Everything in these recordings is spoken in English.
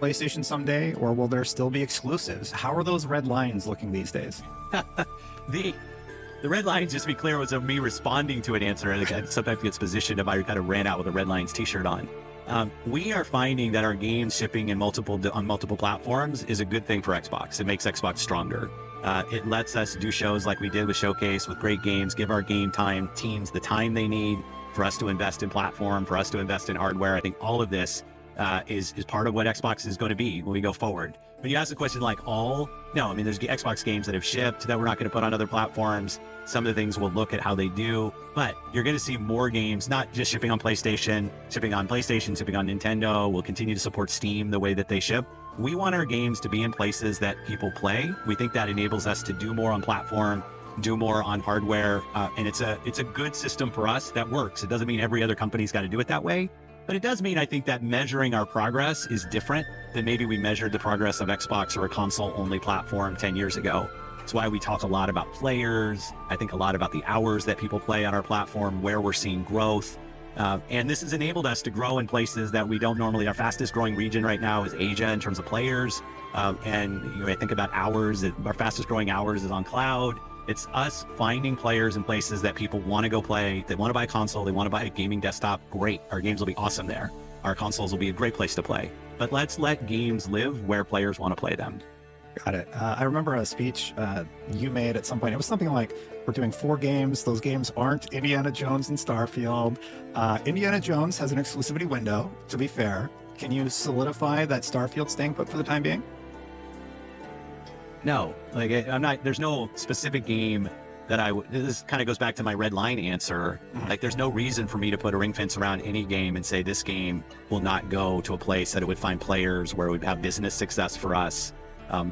PlayStation someday, or will there still be exclusives? How are those red lines looking these days? The red lines, just to be clear, was of me responding to an answer. And again, sometimes gets positioned if I kind of ran out with a red lines t-shirt on. We are finding that our games shipping on multiple platforms is a good thing for Xbox. It makes Xbox stronger. It lets us do shows like we did with Showcase with great games, give our game time teams the time they need for us to invest in platform, for us to invest in hardware. I think all of this is part of what Xbox is going to be when we go forward. When you ask the question like no, I mean, there's Xbox games that have shipped that we're not going to put on other platforms. Some of the things we'll look at how they do, but you're going to see more games, not just shipping on PlayStation, shipping on Nintendo. We'll continue to support Steam the way that they ship. We want our games to be in places that people play. We think that enables us to do more on platform, do more on hardware, and it's a good system for us that works. It doesn't mean every other company's got to do it that way, but it does mean, I think, that measuring our progress is different than maybe we measured the progress of Xbox or a console-only platform 10 years ago. That's why we talk a lot about players. I think a lot about the hours that people play on our platform, where we're seeing growth. And this has enabled us to grow in places that we don't normally. Our fastest growing region right now is Asia in terms of players. And I think about hours, our fastest growing hours is on cloud. It's us finding players in places that people want to go play. They want to buy a console. They want to buy a gaming desktop. Great. Our games will be awesome there. Our consoles will be a great place to play. But let's let games live where players want to play them. Got it. I remember a speech you made at some point. It was something like, we're doing 4 games. Those games aren't Indiana Jones and Starfield. Indiana Jones has an exclusivity window, to be fair. Can you solidify that Starfield staying put for the time being? No, like there's no specific game that this kind of goes back to my red line answer. Like, there's no reason for me to put a ring fence around any game and say this game will not go to a place that it would find players, where it would have business success for us.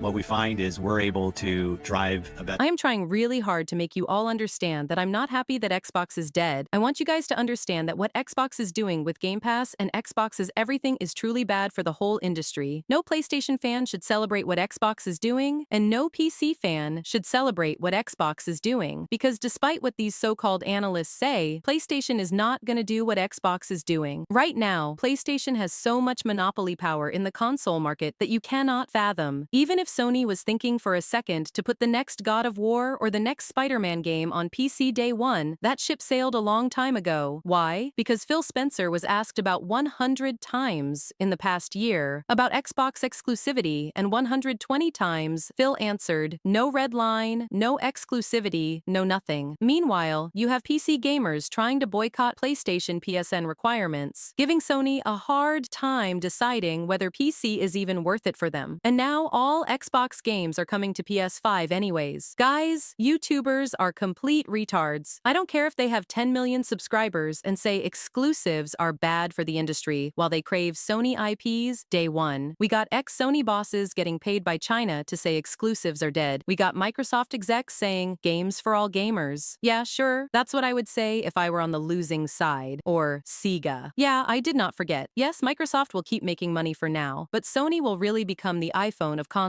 What we find is we're able to drive a better... I am trying really hard to make you all understand that I'm not happy that Xbox is dead. I want you guys to understand that what Xbox is doing with Game Pass and Xbox's everything is truly bad for the whole industry. No PlayStation fan should celebrate what Xbox is doing, and no PC fan should celebrate what Xbox is doing. Because despite what these so-called analysts say, PlayStation is not going to do what Xbox is doing. Right now, PlayStation has so much monopoly power in the console market that you cannot fathom. Even if Sony was thinking for a second to put the next God of War or the next Spider-Man game on PC day one, that ship sailed a long time ago. Why? Because Phil Spencer was asked about 100 times in the past year about Xbox exclusivity, and 120 times Phil answered, no red line, no exclusivity, no nothing. Meanwhile, you have PC gamers trying to boycott PlayStation PSN requirements, giving Sony a hard time deciding whether PC is even worth it for them. And now all Xbox games are coming to PS5 anyways. Guys, YouTubers are complete retards. I don't care if they have 10 million subscribers and say exclusives are bad for the industry while they crave Sony IPs day one. We got ex-Sony bosses getting paid by China to say exclusives are dead. We got Microsoft execs saying games for all gamers. Yeah, sure, that's what I would say if I were on the losing side. Or Sega. Yeah, I did not forget. Yes, Microsoft will keep making money for now, but Sony will really become the iPhone of consoles.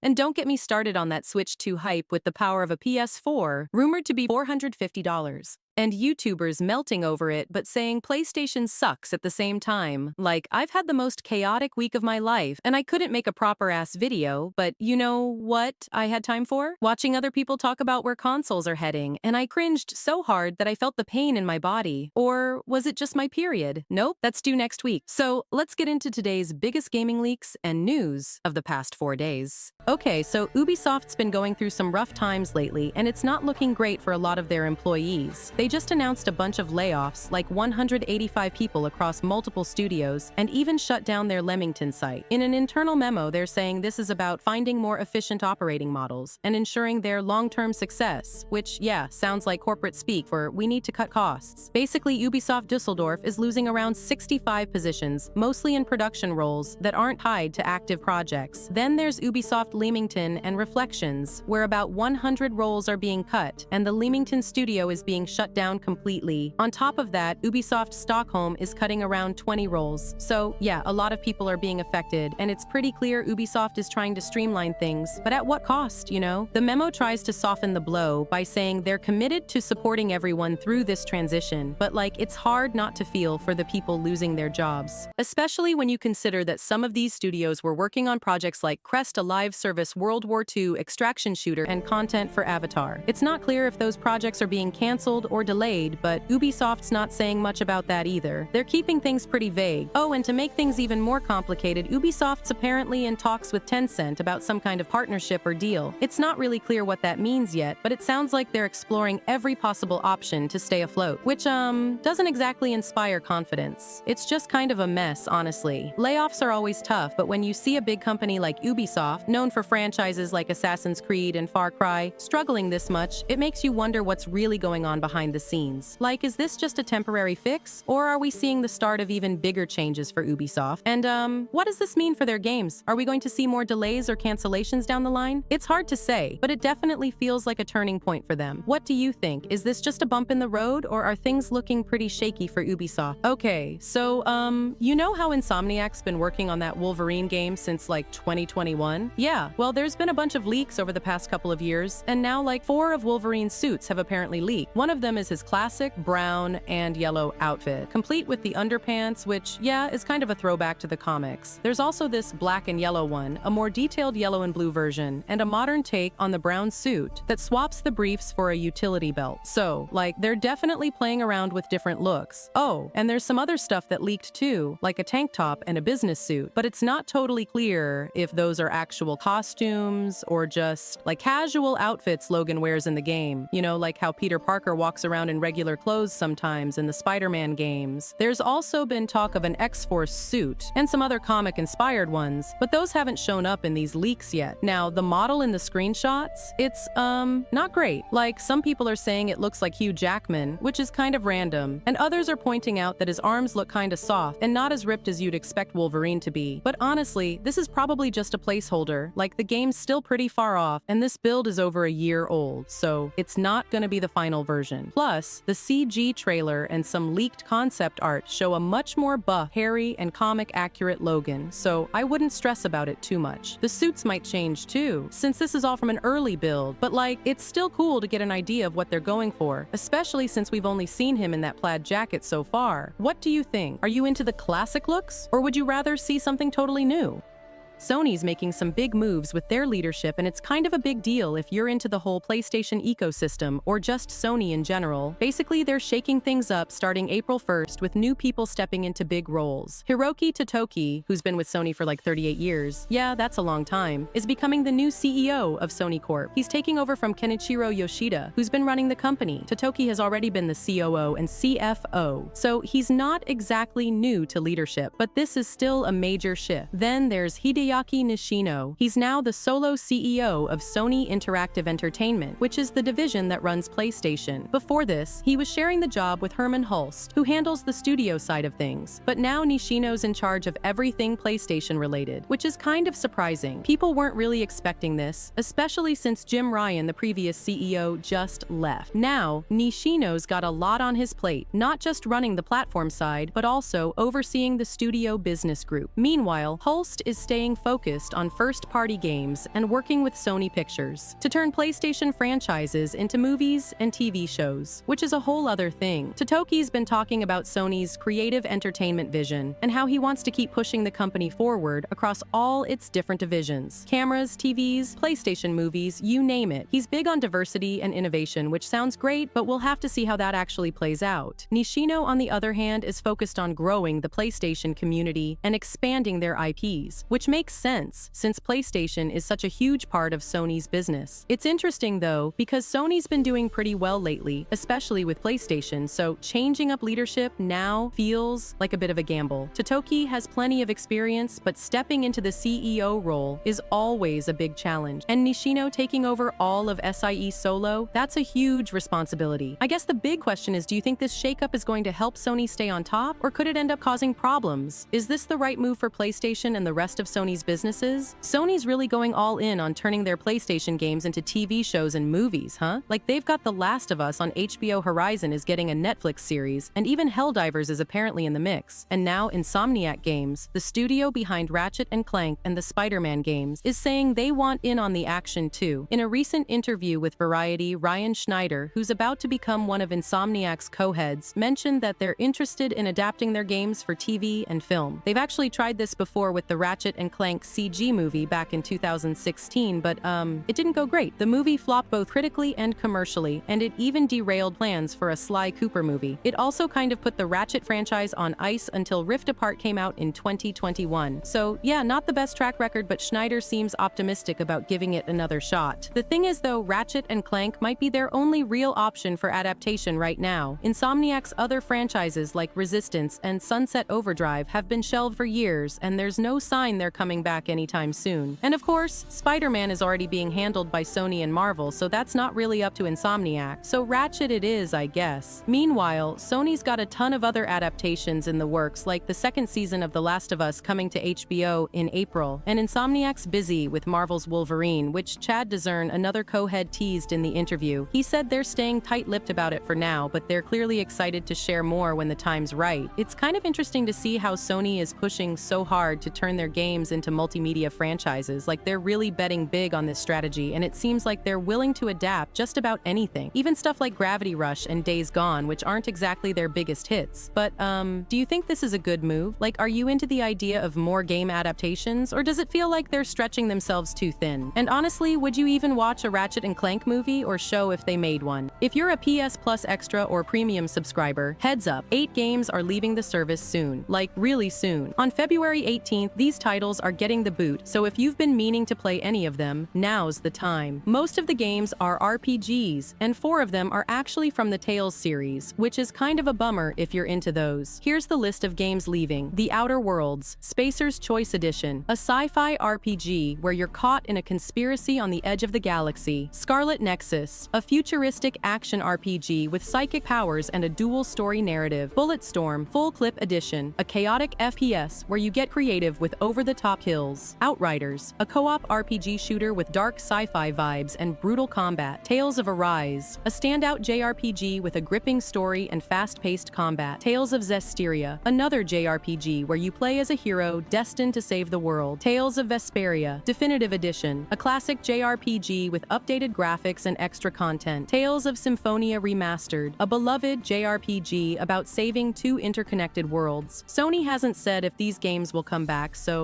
And don't get me started on that Switch 2 hype with the power of a PS4, rumored to be $450. And YouTubers melting over it but saying PlayStation sucks at the same time. Like, I've had the most chaotic week of my life, and I couldn't make a proper-ass video, but you know what I had time for? Watching other people talk about where consoles are heading, and I cringed so hard that I felt the pain in my body. Or was it just my period? Nope, that's due next week. So let's get into today's biggest gaming leaks and news of the past 4 days. Okay, so Ubisoft's been going through some rough times lately, and it's not looking great for a lot of their employees. They just announced a bunch of layoffs, like 185 people across multiple studios, and even shut down their Leamington site. In an internal memo, they're saying this is about finding more efficient operating models and ensuring their long-term success, which, yeah, sounds like corporate speak for we need to cut costs. Basically, Ubisoft Düsseldorf is losing around 65 positions, mostly in production roles that aren't tied to active projects. Then there's Ubisoft Leamington and Reflections, where about 100 roles are being cut, and the Leamington studio is being shut down completely. On top of that, Ubisoft Stockholm is cutting around 20 roles. So yeah, a lot of people are being affected, and it's pretty clear Ubisoft is trying to streamline things, but at what cost, you know? The memo tries to soften the blow by saying they're committed to supporting everyone through this transition, but like, it's hard not to feel for the people losing their jobs. Especially when you consider that some of these studios were working on projects like Crest, a live service World War II extraction shooter, and content for Avatar. It's not clear if those projects are being canceled or delayed, but Ubisoft's not saying much about that either. They're keeping things pretty vague. Oh, and to make things even more complicated, Ubisoft's apparently in talks with Tencent about some kind of partnership or deal. It's not really clear what that means yet, but it sounds like they're exploring every possible option to stay afloat, which, doesn't exactly inspire confidence. It's just kind of a mess, honestly. Layoffs are always tough, but when you see a big company like Ubisoft, known for franchises like Assassin's Creed and Far Cry, struggling this much, it makes you wonder what's really going on behind the scenes. Like, is this just a temporary fix, or are we seeing the start of even bigger changes for Ubisoft? And, what does this mean for their games? Are we going to see more delays or cancellations down the line? It's hard to say, but it definitely feels like a turning point for them. What do you think? Is this just a bump in the road, or are things looking pretty shaky for Ubisoft? Okay, so, you know how Insomniac's been working on that Wolverine game since like 2021? Yeah, well, there's been a bunch of leaks over the past couple of years, and now like 4 of Wolverine's suits have apparently leaked. One of them is his classic brown and yellow outfit, complete with the underpants, which, yeah, is kind of a throwback to the comics. There's also this black and yellow one, a more detailed yellow and blue version, and a modern take on the brown suit that swaps the briefs for a utility belt. So, like, they're definitely playing around with different looks. Oh, and there's some other stuff that leaked too, like a tank top and a business suit, but it's not totally clear if those are actual costumes or just like casual outfits Logan wears in the game. You know, like how Peter Parker walks around in regular clothes sometimes in the Spider-Man games. There's also been talk of an X-Force suit and some other comic-inspired ones, but those haven't shown up in these leaks yet. Now, the model in the screenshots, it's, not great. Like, some people are saying it looks like Hugh Jackman, which is kind of random, and others are pointing out that his arms look kinda soft and not as ripped as you'd expect Wolverine to be. But honestly, this is probably just a placeholder. Like, the game's still pretty far off, and this build is over a year old, so it's not gonna be the final version. Plus, the CG trailer and some leaked concept art show a much more buff, hairy, and comic-accurate Logan, so I wouldn't stress about it too much. The suits might change too, since this is all from an early build, but like, it's still cool to get an idea of what they're going for, especially since we've only seen him in that plaid jacket so far. What do you think? Are you into the classic looks, or would you rather see something totally new? Sony's making some big moves with their leadership, and it's kind of a big deal if you're into the whole PlayStation ecosystem or just Sony in general. Basically, they're shaking things up starting April 1st with new people stepping into big roles. Hiroki Totoki, who's been with Sony for like 38 years, yeah, that's a long time, is becoming the new CEO of Sony Corp. He's taking over from Kenichiro Yoshida, who's been running the company. Totoki has already been the COO and CFO, so he's not exactly new to leadership, but this is still a major shift. Then there's Hideaki Nishino. He's now the solo CEO of Sony Interactive Entertainment, which is the division that runs PlayStation. Before this, he was sharing the job with Herman Hulst, who handles the studio side of things. But now Nishino's in charge of everything PlayStation related, which is kind of surprising. People weren't really expecting this, especially since Jim Ryan, the previous CEO, just left. Now, Nishino's got a lot on his plate, not just running the platform side, but also overseeing the studio business group. Meanwhile, Hulst is staying focused on first-party games and working with Sony Pictures to turn PlayStation franchises into movies and TV shows, which is a whole other thing. Totoki's been talking about Sony's creative entertainment vision and how he wants to keep pushing the company forward across all its different divisions. Cameras, TVs, PlayStation movies, you name it. He's big on diversity and innovation, which sounds great, but we'll have to see how that actually plays out. Nishino, on the other hand, is focused on growing the PlayStation community and expanding their IPs, which makes sense since PlayStation is such a huge part of Sony's business. It's interesting though, because Sony's been doing pretty well lately, especially with PlayStation, so changing up leadership now feels like a bit of a gamble. Totoki has plenty of experience, but stepping into the CEO role is always a big challenge. And Nishino taking over all of SIE solo, that's a huge responsibility. I guess the big question is, do you think this shakeup is going to help Sony stay on top, or could it end up causing problems? Is this the right move for PlayStation and the rest of Sony's Sony's businesses? Sony's really going all in on turning their PlayStation games into TV shows and movies, huh? Like they've got The Last of Us on HBO. Horizon is getting a Netflix series, and even Helldivers is apparently in the mix. And now Insomniac Games, the studio behind Ratchet and Clank and the Spider-Man games, is saying they want in on the action too. In a recent interview with Variety, Ryan Schneider, who's about to become one of Insomniac's co-heads, mentioned that they're interested in adapting their games for TV and film. They've actually tried this before with the Ratchet and Clank CG movie back in 2016, but it didn't go great. The movie flopped both critically and commercially, and it even derailed plans for a Sly Cooper movie. It also kind of put the Ratchet franchise on ice until Rift Apart came out in 2021. So yeah, not the best track record, but Schneider seems optimistic about giving it another shot. The thing is though, Ratchet and Clank might be their only real option for adaptation right now. Insomniac's other franchises like Resistance and Sunset Overdrive have been shelved for years, and there's no sign they're coming back anytime soon. And of course, Spider-Man is already being handled by Sony and Marvel, so that's not really up to Insomniac. So Ratchet it is, I guess. Meanwhile, Sony's got a ton of other adaptations in the works, like the second season of The Last of Us coming to HBO in April, and Insomniac's busy with Marvel's Wolverine, which Chad Dezern, another co-head, teased in the interview. He said they're staying tight-lipped about it for now, but they're clearly excited to share more when the time's right. It's kind of interesting to see how Sony is pushing so hard to turn their games into multimedia franchises. Like they're really betting big on this strategy, and it seems like they're willing to adapt just about anything. Even stuff like Gravity Rush and Days Gone, which aren't exactly their biggest hits. But do you think this is a good move? Like, are you into the idea of more game adaptations, or does it feel like they're stretching themselves too thin? And honestly, would you even watch a Ratchet and Clank movie or show if they made one? If you're a PS Plus Extra or Premium subscriber, heads up, 8 games are leaving the service soon. Like, really soon. On February 18th, these titles are getting the boot, so if you've been meaning to play any of them, now's the time. Most of the games are RPGs, and 4 of them are actually from the Tales series, which is kind of a bummer if you're into those. Here's the list of games leaving. The Outer Worlds, Spacer's Choice Edition, a sci-fi RPG where you're caught in a conspiracy on the edge of the galaxy. Scarlet Nexus, a futuristic action RPG with psychic powers and a dual-story narrative. Bulletstorm, Full Clip Edition, a chaotic FPS where you get creative with over-the-top kills. Outriders, a co-op RPG shooter with dark sci-fi vibes and brutal combat. Tales of Arise, a standout JRPG with a gripping story and fast-paced combat. Tales of Zestiria, another JRPG where you play as a hero destined to save the world. Tales of Vesperia, Definitive Edition, a classic JRPG with updated graphics and extra content. Tales of Symphonia Remastered, a beloved JRPG about saving 2 interconnected worlds. Sony hasn't said if these games will come back, so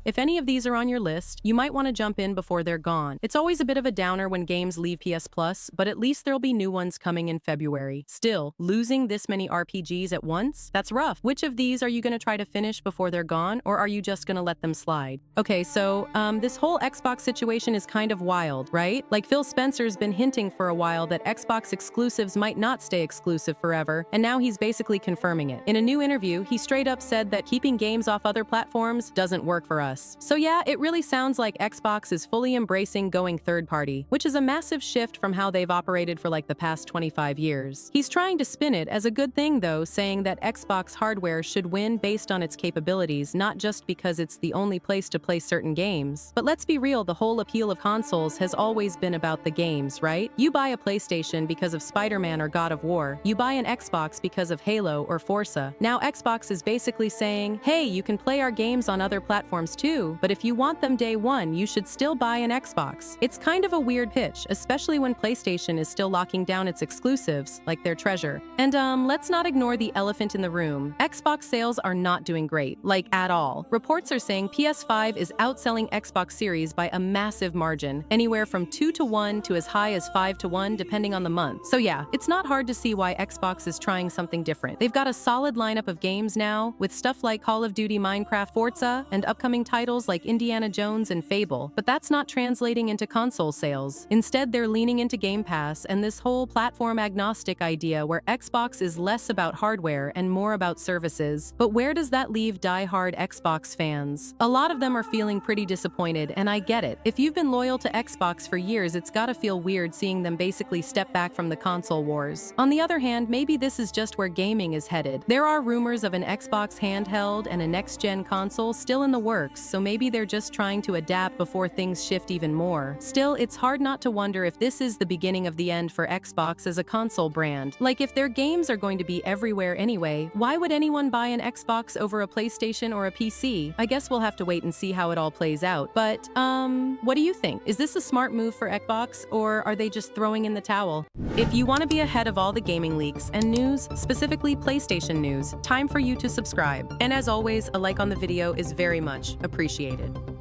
if any of these are on your list, you might want to jump in before they're gone. It's always a bit of a downer when games leave PS Plus, but at least there'll be new ones coming in February. Still, losing this many RPGs at once? That's rough. Which of these are you going to try to finish before they're gone, or are you just going to let them slide? Okay, so this whole Xbox situation is kind of wild, right? Like Phil Spencer's been hinting for a while that Xbox exclusives might not stay exclusive forever, and now he's basically confirming it. In a new interview, he straight up said that keeping games off other platforms doesn't work for us. So yeah, it really sounds like Xbox is fully embracing going third party, which is a massive shift from how they've operated for like the past 25 years. He's trying to spin it as a good thing though, saying that Xbox hardware should win based on its capabilities, not just because it's the only place to play certain games. But let's be real, the whole appeal of consoles has always been about the games, right? You buy a PlayStation because of Spider-Man or God of War. You buy an Xbox because of Halo or Forza. Now Xbox is basically saying, hey, you can play our games on other platforms too, but if you want them day one, you should still buy an Xbox. It's kind of a weird pitch, especially when PlayStation is still locking down its exclusives, like their treasure. And let's not ignore the elephant in the room. Xbox sales are not doing great, like at all. Reports are saying PS5 is outselling Xbox Series by a massive margin, anywhere from 2-to-1 to as high as 5-to-1 depending on the month. So yeah, it's not hard to see why Xbox is trying something different. They've got a solid lineup of games now, with stuff like Call of Duty, Minecraft, Forza, and upcoming titles like Indiana Jones and Fable, but that's not translating into console sales. Instead, they're leaning into Game Pass and this whole platform-agnostic idea where Xbox is less about hardware and more about services. But where does that leave die-hard Xbox fans? A lot of them are feeling pretty disappointed, and I get it. If you've been loyal to Xbox for years, it's gotta feel weird seeing them basically step back from the console wars. On the other hand, maybe this is just where gaming is headed. There are rumors of an Xbox handheld and a next-gen console still in the works, works, so maybe they're just trying to adapt before things shift even more. Still, it's hard not to wonder if this is the beginning of the end for Xbox as a console brand. Like, if their games are going to be everywhere anyway, why would anyone buy an Xbox over a PlayStation or a PC? I guess we'll have to wait and see how it all plays out. But, what do you think? Is this a smart move for Xbox, or are they just throwing in the towel? If you want to be ahead of all the gaming leaks and news, specifically PlayStation news, time for you to subscribe. And as always, a like on the video is very much appreciated.